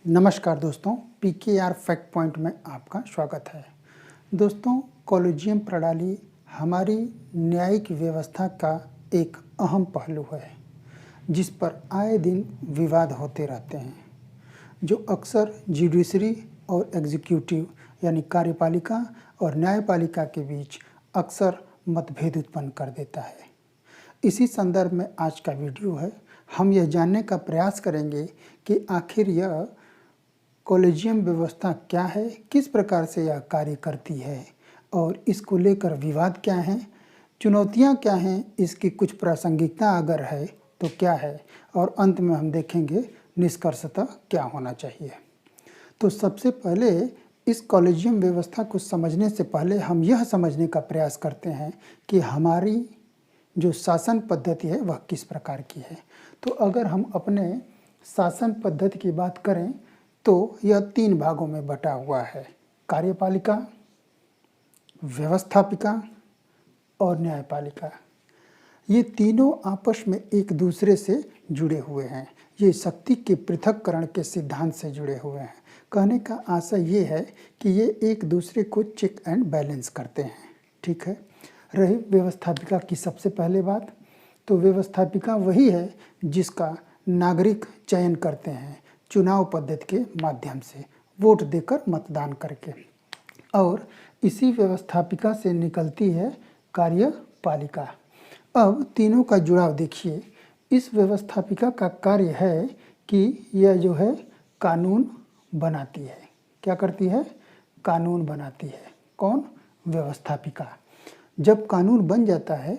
नमस्कार दोस्तों, PKR fact point में आपका स्वागत है। दोस्तों, कॉलेजियम प्रणाली हमारी न्यायिक व्यवस्था का एक अहम पहलू है, जिस पर आए दिन विवाद होते रहते हैं, जो अक्सर जुडिशरी और एग्जीक्यूटिव यानी कार्यपालिका और न्यायपालिका के बीच अक्सर मतभेद उत्पन्न कर देता है। इसी संदर्भ में आज का वीडियो है। हम यह जानने का प्रयास करेंगे कि आखिर यह कॉलेजियम व्यवस्था क्या है, किस प्रकार से यह कार्य करती है और इसको लेकर विवाद क्या हैं, चुनौतियां क्या हैं, इसकी कुछ प्रासंगिकता अगर है तो क्या है, और अंत में हम देखेंगे निष्कर्षतः क्या होना चाहिए। तो सबसे पहले इस कॉलेजियम व्यवस्था को समझने से पहले हम यह समझने का प्रयास करते हैं कि हमारी जो शासन पद्धति है वह किस प्रकार की है। तो अगर हम अपने शासन पद्धति की बात करें तो यह 3 भागों में बटा हुआ है: कार्यपालिका, व्यवस्थापिका और न्यायपालिका। ये तीनों आपस में एक दूसरे से जुड़े हुए हैं। ये शक्ति के पृथक्करण के सिद्धांत से जुड़े हुए हैं। कहने का आशय ये है कि ये एक दूसरे को चेक एंड बैलेंस करते हैं। ठीक है। रही व्यवस्थापिका की सबसे पहले बात, तो व्यवस्थापिका वही है जिसका नागरिक चयन करते हैं चुनाव पद्धति के माध्यम से, वोट देकर, मतदान करके, और इसी व्यवस्थापिका से निकलती है कार्यपालिका। अब तीनों का जुड़ाव देखिए। इस व्यवस्थापिका का कार्य है कि यह जो है कानून बनाती है। क्या करती है? कानून बनाती है। कौन? व्यवस्थापिका। जब कानून बन जाता है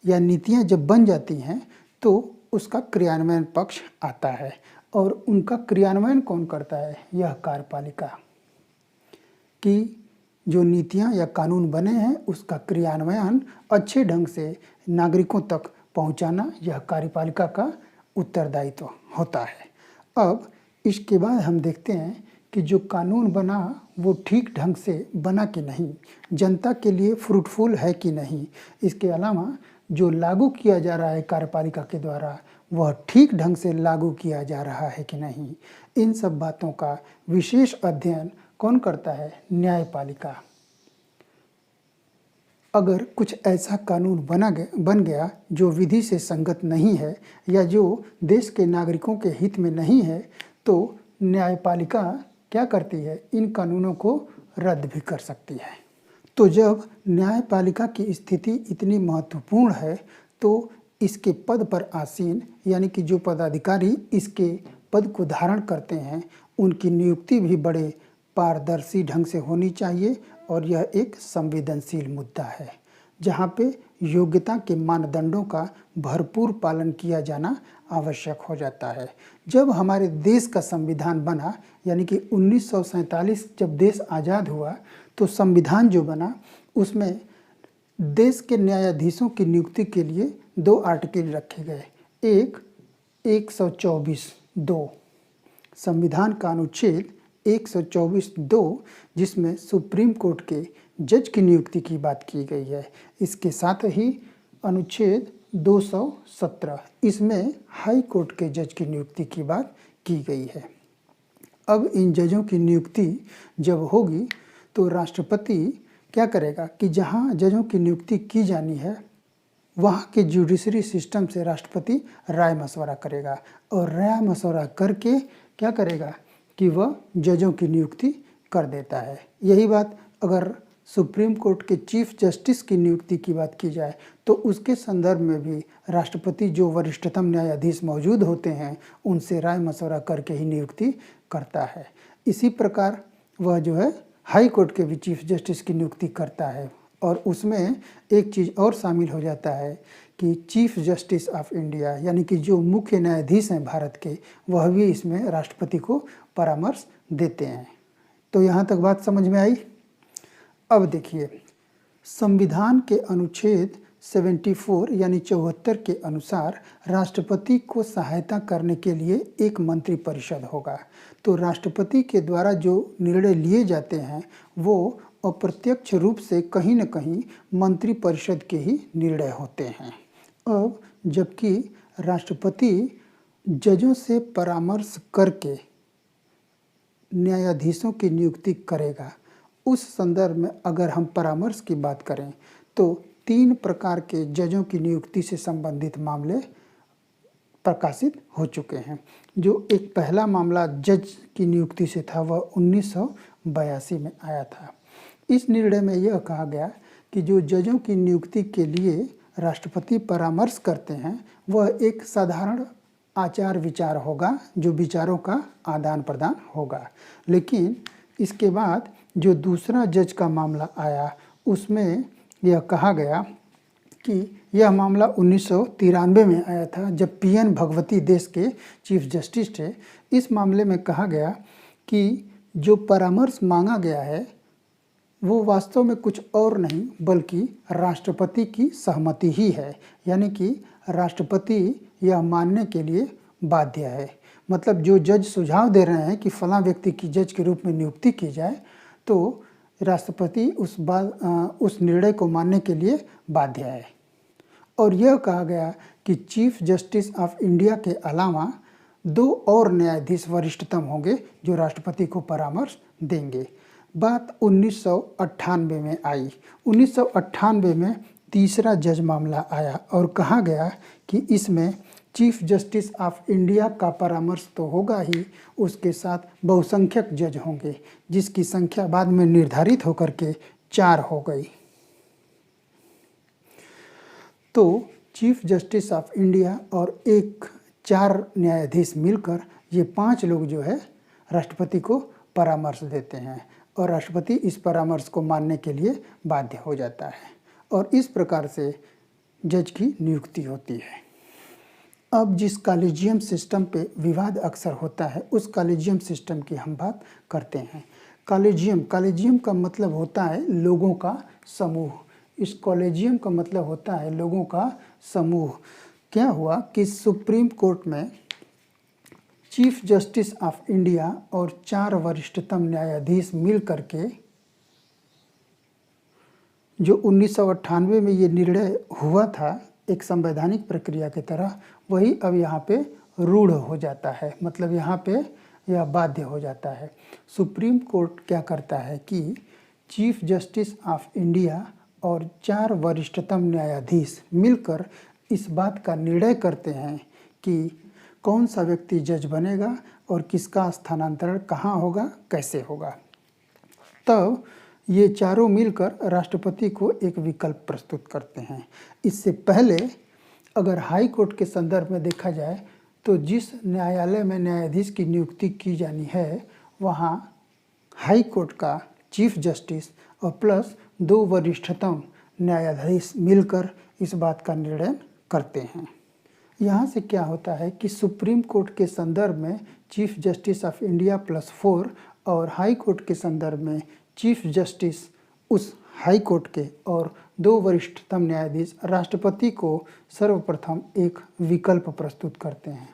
या नीतियां जब बन जाती हैं तो उसका क्रियान्वयन पक्ष आता है, और उनका क्रियान्वयन कौन करता है? यह कार्यपालिका। कि जो नीतियां या कानून बने हैं उसका क्रियान्वयन अच्छे ढंग से नागरिकों तक पहुंचाना यह कार्यपालिका का उत्तरदायित्व होता है। अब इसके बाद हम देखते हैं कि जो कानून बना वो ठीक ढंग से बना कि नहीं, जनता के लिए फ्रूटफुल है कि नहीं, इसके अलावा जो लागू किया जा रहा है कार्यपालिका के द्वारा वह ठीक ढंग से लागू किया जा रहा है कि नहीं, इन सब बातों का विशेष अध्ययन कौन करता है? न्यायपालिका। अगर कुछ ऐसा कानून बन गया जो विधि से संगत नहीं है या जो देश के नागरिकों के हित में नहीं है, तो न्यायपालिका क्या करती है? इन कानूनों को रद्द भी कर सकती है। तो जब न्यायपालिका की स्थिति इतनी महत्वपूर्ण है तो इसके पद पर आसीन यानी कि जो पदाधिकारी इसके पद को धारण करते हैं उनकी नियुक्ति भी बड़े पारदर्शी ढंग से होनी चाहिए, और यह एक संवेदनशील मुद्दा है जहाँ पे योग्यता के मानदंडों का भरपूर पालन किया जाना आवश्यक हो जाता है। जब हमारे देश का संविधान बना यानी कि 1947 जब देश आज़ाद हुआ तो संविधान जो बना उसमें देश के न्यायाधीशों की नियुक्ति के लिए 2 आर्टिकल रखे गए। एक 124(2) संविधान का अनुच्छेद 124(2) जिसमें सुप्रीम कोर्ट के जज की नियुक्ति की बात की गई है। इसके साथ ही अनुच्छेद 217 इसमें हाई कोर्ट के जज की नियुक्ति की बात की गई है। अब इन जजों की नियुक्ति जब होगी तो राष्ट्रपति क्या करेगा कि जहां जजों की नियुक्ति की जानी है वहाँ के जुडिशरी सिस्टम से राष्ट्रपति राय मशवरा करेगा, और राय मशवरा करके क्या करेगा कि वह जजों की नियुक्ति कर देता है। यही बात अगर सुप्रीम कोर्ट के चीफ जस्टिस की नियुक्ति की बात की जाए तो उसके संदर्भ में भी राष्ट्रपति जो वरिष्ठतम न्यायाधीश मौजूद होते हैं उनसे राय मशवरा करके ही नियुक्ति करता है। इसी प्रकार वह जो है हाई कोर्ट के भी चीफ जस्टिस की नियुक्ति करता है, और उसमें एक चीज़ और शामिल हो जाता है कि चीफ जस्टिस ऑफ इंडिया यानी कि जो मुख्य न्यायाधीश हैं भारत के, वह भी इसमें राष्ट्रपति को परामर्श देते हैं। तो यहाँ तक बात समझ में आई। अब देखिए, संविधान के अनुच्छेद 74 यानी 74 के अनुसार राष्ट्रपति को सहायता करने के लिए एक मंत्रिपरिषद होगा। तो राष्ट्रपति के द्वारा जो निर्णय लिए जाते हैं वो अप्रत्यक्ष रूप से कहीं न कहीं मंत्रिपरिषद के ही निर्णय होते हैं। अब जबकि राष्ट्रपति जजों से परामर्श करके न्यायाधीशों की नियुक्ति करेगा। उस संदर्भ में अगर हम परामर्श की बात करें तो 3 प्रकार के जजों की नियुक्ति से संबंधित मामले प्रकाशित हो चुके हैं। जो एक पहला मामला जज की नियुक्ति से था वह 1982 में आया था। इस निर्णय में यह कहा गया कि जो जजों की नियुक्ति के लिए राष्ट्रपति परामर्श करते हैं वह एक साधारण आचार विचार होगा, जो विचारों का आदान प्रदान होगा। लेकिन इसके बाद जो दूसरा जज का मामला आया उसमें यह कहा गया कि यह मामला 1993 में आया था, जब PN भगवती देश के चीफ जस्टिस थे। इस मामले में कहा गया कि जो परामर्श मांगा गया है वो वास्तव में कुछ और नहीं बल्कि राष्ट्रपति की सहमति ही है, यानी कि राष्ट्रपति यह मानने के लिए बाध्य है। मतलब जो जज सुझाव दे रहे हैं कि फलां व्यक्ति की जज के रूप में नियुक्ति की जाए तो राष्ट्रपति उस निर्णय को मानने के लिए बाध्य है। और यह कहा गया कि चीफ जस्टिस ऑफ इंडिया के अलावा 2 और न्यायाधीश वरिष्ठतम होंगे जो राष्ट्रपति को परामर्श देंगे। बात 1998 में आई। 1998 में तीसरा जज मामला आया और कहा गया कि इसमें चीफ जस्टिस ऑफ इंडिया का परामर्श तो होगा ही, उसके साथ बहुसंख्यक जज होंगे जिसकी संख्या बाद में निर्धारित होकर के 4 हो गई। तो चीफ जस्टिस ऑफ इंडिया और 4 न्यायाधीश मिलकर ये 5 लोग जो है राष्ट्रपति को परामर्श देते हैं और राष्ट्रपति इस परामर्श को मानने के लिए बाध्य हो जाता है और इस प्रकार से जज की नियुक्ति होती है। अब जिस कॉलेजियम सिस्टम पे विवाद अक्सर होता है उस कॉलेजियम सिस्टम की हम बात करते हैं। कॉलेजियम का मतलब होता है लोगों का समूह। इस कॉलेजियम का मतलब होता है लोगों का समूह। क्या हुआ कि सुप्रीम कोर्ट में चीफ जस्टिस ऑफ इंडिया और 4 वरिष्ठतम न्यायाधीश मिल करके जो 1998 में ये निर्णय हुआ था एक संवैधानिक प्रक्रिया की तरह, वही अब यहाँ पे रूढ़ हो जाता है। मतलब यहाँ पे यह बाध्य हो जाता है। सुप्रीम कोर्ट क्या करता है कि चीफ जस्टिस ऑफ इंडिया और 4 वरिष्ठतम न्यायाधीश मिलकर इस बात का निर्णय करते हैं कि कौन सा व्यक्ति जज बनेगा और किसका स्थानांतरण कहाँ होगा, कैसे होगा। तब ये चारों मिलकर राष्ट्रपति को एक विकल्प प्रस्तुत करते हैं। इससे पहले अगर हाई कोर्ट के संदर्भ में देखा जाए तो जिस न्यायालय में न्यायाधीश की नियुक्ति की जानी है वहाँ हाई कोर्ट का चीफ जस्टिस और प्लस 2 वरिष्ठतम न्यायाधीश मिलकर इस बात का निर्णय करते हैं। यहाँ से क्या होता है कि सुप्रीम कोर्ट के संदर्भ में chief justice of India plus 4 और हाई कोर्ट के संदर्भ में चीफ जस्टिस उस हाई कोर्ट के और 2 वरिष्ठतम न्यायाधीश राष्ट्रपति को सर्वप्रथम एक विकल्प प्रस्तुत करते हैं।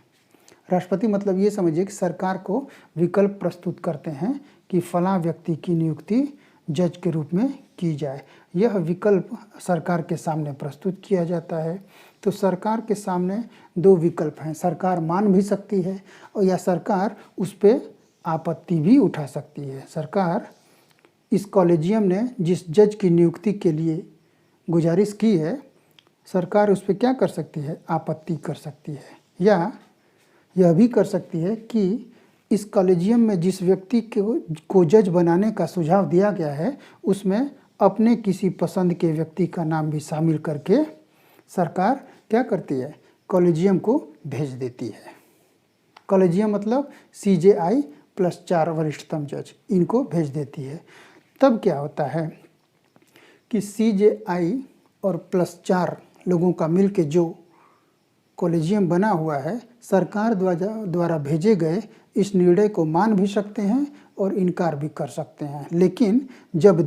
राष्ट्रपति मतलब ये समझिए कि सरकार को विकल्प प्रस्तुत करते हैं कि फलां व्यक्ति की नियुक्ति जज के रूप में की जाए। यह विकल्प सरकार के सामने प्रस्तुत किया जाता है। तो सरकार के सामने 2 विकल्प हैं। सरकार मान भी सकती है और या सरकार उस पर आपत्ति भी उठा सकती है। सरकार इस कॉलेजियम ने जिस जज की नियुक्ति के लिए गुजारिश की है, सरकार उस पर क्या कर सकती है, आपत्ति कर सकती है। या यह भी कर सकती है कि इस कॉलेजियम में जिस व्यक्ति को जज बनाने का सुझाव दिया गया है उसमें अपने किसी पसंद के व्यक्ति का नाम भी शामिल करके सरकार क्या करती है, कॉलेजियम को भेज देती है। कॉलेजियम मतलब CJI प्लस 4 वरिष्ठतम जज, इनको भेज देती है। तब क्या होता है कि CJI और प्लस 4 लोगों का मिलके जो कॉलेजियम बना हुआ है, सरकार द्वारा भेजे गए इस निर्णय को मान भी सकते हैं और इनकार भी कर सकते हैं। लेकिन जब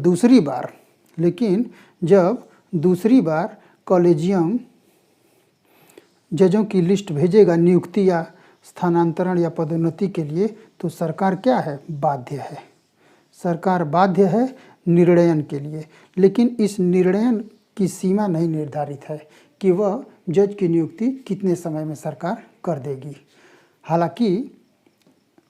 दूसरी बार कॉलेजियम जजों की लिस्ट भेजेगा नियुक्ति या स्थानांतरण या पदोन्नति के लिए, तो सरकार क्या है, बाध्य है। सरकार बाध्य है निर्णयन के लिए। लेकिन इस निर्णयन की सीमा नहीं निर्धारित है कि वह जज की नियुक्ति कितने समय में सरकार कर देगी। हालांकि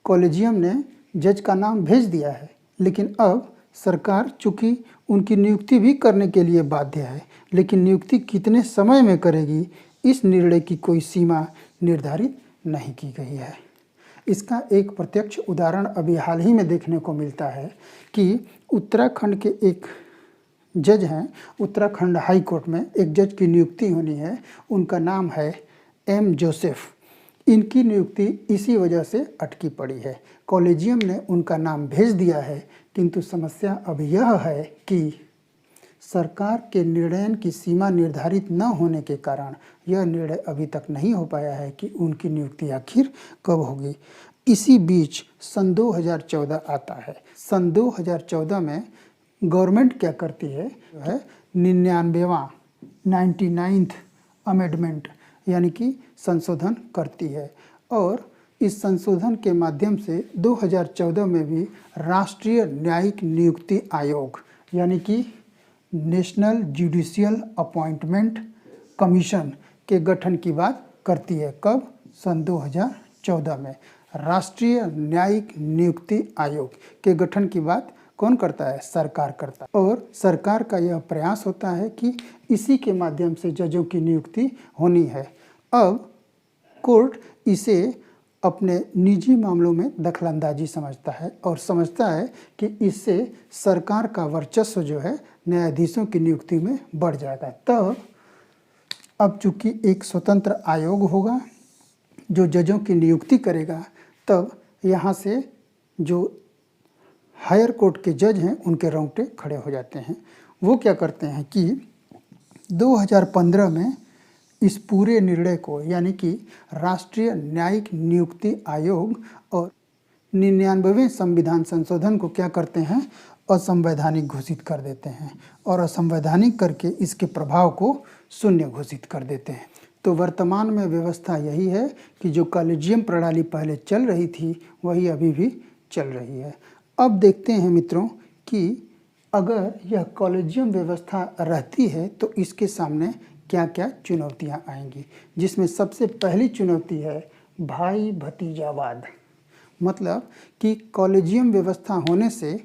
कॉलेजियम ने जज का नाम भेज दिया है, लेकिन अब सरकार चूँकि उनकी नियुक्ति भी करने के लिए बाध्य है, लेकिन नियुक्ति कितने समय में करेगी, इस निर्णय की कोई सीमा निर्धारित नहीं की गई है। इसका एक प्रत्यक्ष उदाहरण अभी हाल ही में देखने को मिलता है कि उत्तराखंड के एक जज हैं, उत्तराखंड हाई कोर्ट में एक जज की नियुक्ति होनी है। उनका नाम है एम जोसेफ। इनकी नियुक्ति इसी वजह से अटकी पड़ी है। कॉलेजियम ने उनका नाम भेज दिया है, किंतु समस्या अब यह है कि सरकार के निर्णय की सीमा निर्धारित न होने के कारण यह निर्णय अभी तक नहीं हो पाया है कि उनकी नियुक्ति आखिर कब होगी। इसी बीच सन 2014 आता है। सन 2014 में गवर्नमेंट क्या करती है, 99वां 99th अमेंडमेंट यानी कि संशोधन करती है, और इस संशोधन के माध्यम से 2014 में भी राष्ट्रीय न्यायिक नियुक्ति आयोग यानी कि नेशनल जुडिशियल अपॉइंटमेंट कमीशन के गठन की बात करती है। कब? सन 2014 में राष्ट्रीय न्यायिक नियुक्ति आयोग के गठन की बात कौन करता है? सरकार करता है। और सरकार का यह प्रयास होता है कि इसी के माध्यम से जजों की नियुक्ति होनी है। अब कोर्ट इसे अपने निजी मामलों में दखलंदाजी समझता है और समझता है कि इससे सरकार का वर्चस्व जो है न्यायाधीशों की नियुक्ति में बढ़ जाएगा। तब अब चूंकि एक स्वतंत्र आयोग होगा जो जजों की नियुक्ति करेगा, तब यहाँ से जो हायर कोर्ट के जज हैं उनके रोंगटे खड़े हो जाते हैं। वो क्या करते हैं कि 2015 में इस पूरे निर्णय को यानी कि राष्ट्रीय न्यायिक नियुक्ति आयोग और 99वें संविधान संशोधन को क्या करते हैं? असंवैधानिक घोषित कर देते हैं और असंवैधानिक करके इसके प्रभाव को शून्य घोषित कर देते हैं। तो वर्तमान में व्यवस्था यही है कि जो कॉलेजियम प्रणाली पहले चल रही थी वही अभी भी चल रही है। अब देखते हैं मित्रों कि अगर यह कॉलेजियम व्यवस्था रहती है तो इसके सामने क्या क्या चुनौतियां आएंगी, जिसमें सबसे पहली चुनौती है भाई भतीजावाद। मतलब कि कॉलेजियम व्यवस्था होने से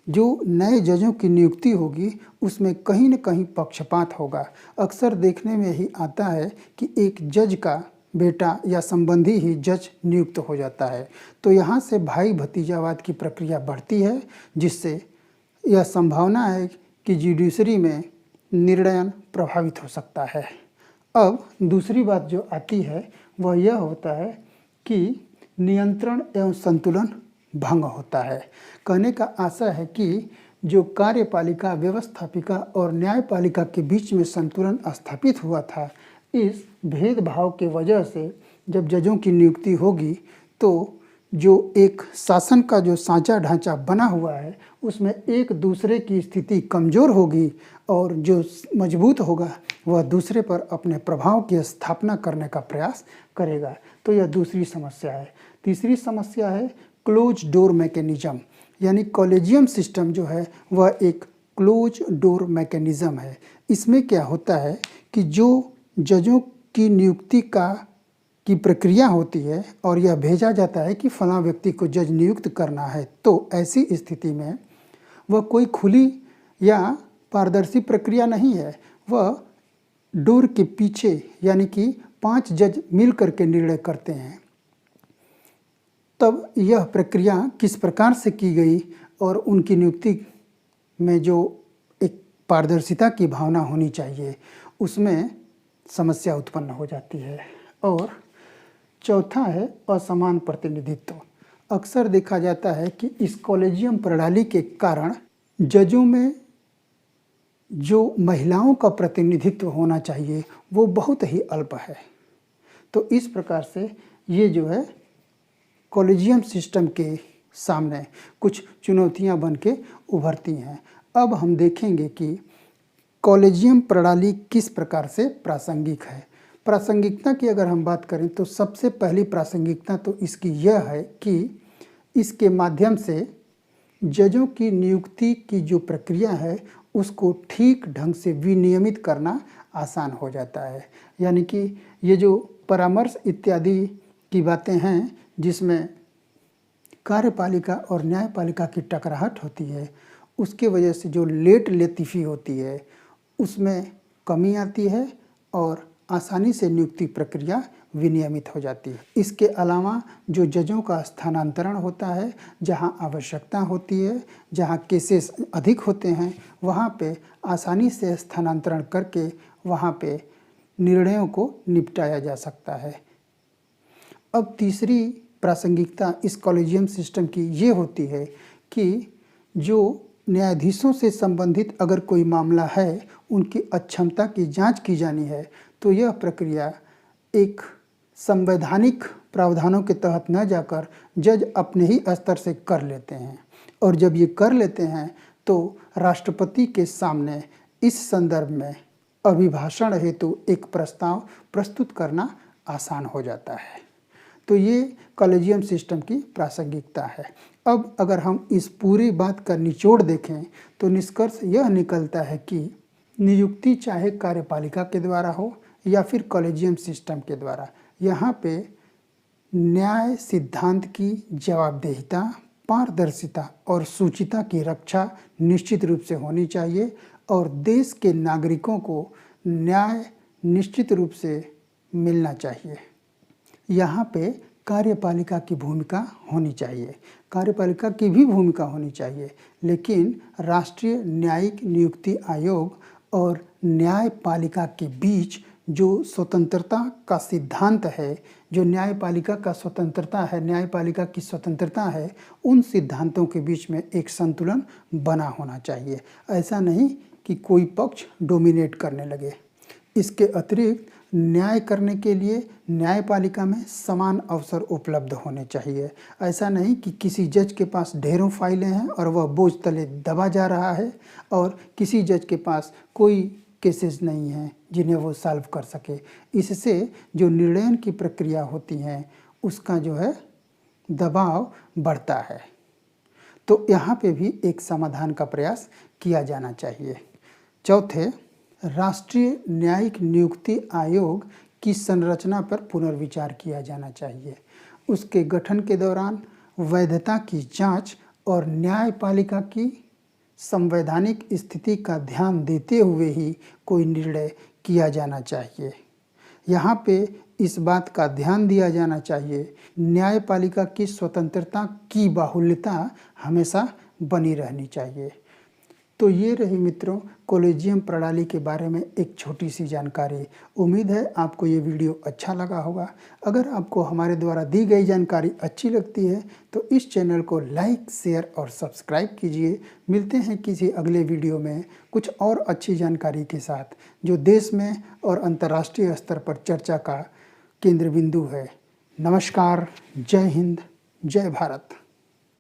जो नए जजों की नियुक्ति होगी उसमें कहीं न कहीं पक्षपात होगा। अक्सर देखने में ही आता है कि एक जज का बेटा या संबंधी ही जज नियुक्त हो जाता है। तो यहाँ से भाई भतीजावाद की प्रक्रिया बढ़ती है, जिससे यह संभावना है कि जुडिशरी में निर्णय प्रभावित हो सकता है। अब दूसरी बात जो आती है वह यह होता है कि नियंत्रण एवं संतुलन भंग होता है। कहने का आशा है कि जो कार्यपालिका, व्यवस्थापिका और न्यायपालिका के बीच में संतुलन स्थापित हुआ था, इस भेदभाव के वजह से जब जजों की नियुक्ति होगी तो जो एक शासन का जो सांचा ढांचा बना हुआ है उसमें एक दूसरे की स्थिति कमज़ोर होगी और जो मजबूत होगा वह दूसरे पर अपने प्रभाव की स्थापना करने का प्रयास करेगा। तो यह दूसरी समस्या है। तीसरी समस्या है क्लोज डोर मैकेनिज़्म, यानी कॉलेजियम सिस्टम जो है वह एक क्लोज डोर मैकेनिज़्म है। इसमें क्या होता है कि जो जजों की नियुक्ति की प्रक्रिया होती है और यह भेजा जाता है कि फलां व्यक्ति को जज नियुक्त करना है, तो ऐसी स्थिति में वह कोई खुली या पारदर्शी प्रक्रिया नहीं है। वह डोर के पीछे यानी कि 5 जज मिल करके निर्णय करते हैं। तब यह प्रक्रिया किस प्रकार से की गई और उनकी नियुक्ति में जो एक पारदर्शिता की भावना होनी चाहिए उसमें समस्या उत्पन्न हो जाती है। और चौथा है असमान प्रतिनिधित्व। अक्सर देखा जाता है कि इस कॉलेजियम प्रणाली के कारण जजों में जो महिलाओं का प्रतिनिधित्व होना चाहिए वो बहुत ही अल्प है। तो इस प्रकार से ये जो है कॉलेजियम सिस्टम के सामने कुछ चुनौतियां बन के उभरती हैं। अब हम देखेंगे कि कॉलेजियम प्रणाली किस प्रकार से प्रासंगिक है। प्रासंगिकता की अगर हम बात करें तो सबसे पहली प्रासंगिकता तो इसकी यह है कि इसके माध्यम से जजों की नियुक्ति की जो प्रक्रिया है उसको ठीक ढंग से विनियमित करना आसान हो जाता है। यानी कि ये जो परामर्श इत्यादि की बातें हैं जिसमें कार्यपालिका और न्यायपालिका की टकराहट होती है, उसके वजह से जो लेट लेतिफी होती है उसमें कमी आती है और आसानी से नियुक्ति प्रक्रिया विनियमित हो जाती है। इसके अलावा जो जजों का स्थानांतरण होता है, जहां आवश्यकता होती है, जहां केसेस अधिक होते हैं, वहां पे आसानी से स्थानांतरण करके वहां पे निर्णयों को निपटाया जा सकता है। अब तीसरी प्रासंगिकता इस कॉलेजियम सिस्टम की ये होती है कि जो न्यायाधीशों से संबंधित अगर कोई मामला है, उनकी अक्षमता की जांच की जानी है, तो यह प्रक्रिया एक संवैधानिक प्रावधानों के तहत न जाकर जज अपने ही स्तर से कर लेते हैं। और जब ये कर लेते हैं तो राष्ट्रपति के सामने इस संदर्भ में अभिभाषण हेतु एक प्रस्ताव प्रस्तुत करना आसान हो जाता है। तो ये कॉलेजियम सिस्टम की प्रासंगिकता है। अब अगर हम इस पूरी बात का निचोड़ देखें तो निष्कर्ष यह निकलता है कि नियुक्ति चाहे कार्यपालिका के द्वारा हो या फिर कॉलेजियम सिस्टम के द्वारा, यहाँ पे न्याय सिद्धांत की जवाबदेहिता, पारदर्शिता और सूचिता की रक्षा निश्चित रूप से होनी चाहिए और देश के नागरिकों को न्याय निश्चित रूप से मिलना चाहिए। यहाँ पे कार्यपालिका की भूमिका होनी चाहिए, कार्यपालिका की भी भूमिका होनी चाहिए, लेकिन राष्ट्रीय न्यायिक नियुक्ति आयोग और न्यायपालिका के बीच जो स्वतंत्रता का सिद्धांत है, जो न्यायपालिका का स्वतंत्रता है, न्यायपालिका की स्वतंत्रता है, उन सिद्धांतों के बीच में एक संतुलन बना होना चाहिए। ऐसा नहीं कि कोई पक्ष डोमिनेट करने लगे। इसके अतिरिक्त न्याय करने के लिए न्यायपालिका में समान अवसर उपलब्ध होने चाहिए। ऐसा नहीं कि किसी जज के पास ढेरों फाइलें हैं और वह बोझ तले दबा जा रहा है और किसी जज के पास कोई केसेस नहीं हैं जिन्हें वो सॉल्व कर सके। इससे जो निर्णय की प्रक्रिया होती है उसका जो है दबाव बढ़ता है। तो यहाँ पे भी एक समाधान का प्रयास किया जाना चाहिए। चौथे, राष्ट्रीय न्यायिक नियुक्ति आयोग की संरचना पर पुनर्विचार किया जाना चाहिए। उसके गठन के दौरान वैधता की जांच और न्यायपालिका की संवैधानिक स्थिति का ध्यान देते हुए ही कोई निर्णय किया जाना चाहिए। यहाँ पे इस बात का ध्यान दिया जाना चाहिए, न्यायपालिका की स्वतंत्रता की बाहुल्यता हमेशा बनी रहनी चाहिए। तो ये रही मित्रों कॉलेजियम प्रणाली के बारे में एक छोटी सी जानकारी। उम्मीद है आपको ये वीडियो अच्छा लगा होगा। अगर आपको हमारे द्वारा दी गई जानकारी अच्छी लगती है तो इस चैनल को लाइक, शेयर और सब्सक्राइब कीजिए। मिलते हैं किसी अगले वीडियो में कुछ और अच्छी जानकारी के साथ, जो देश में और अंतर्राष्ट्रीय स्तर पर चर्चा का केंद्र बिंदु है। नमस्कार, जय हिंद, जय भारत।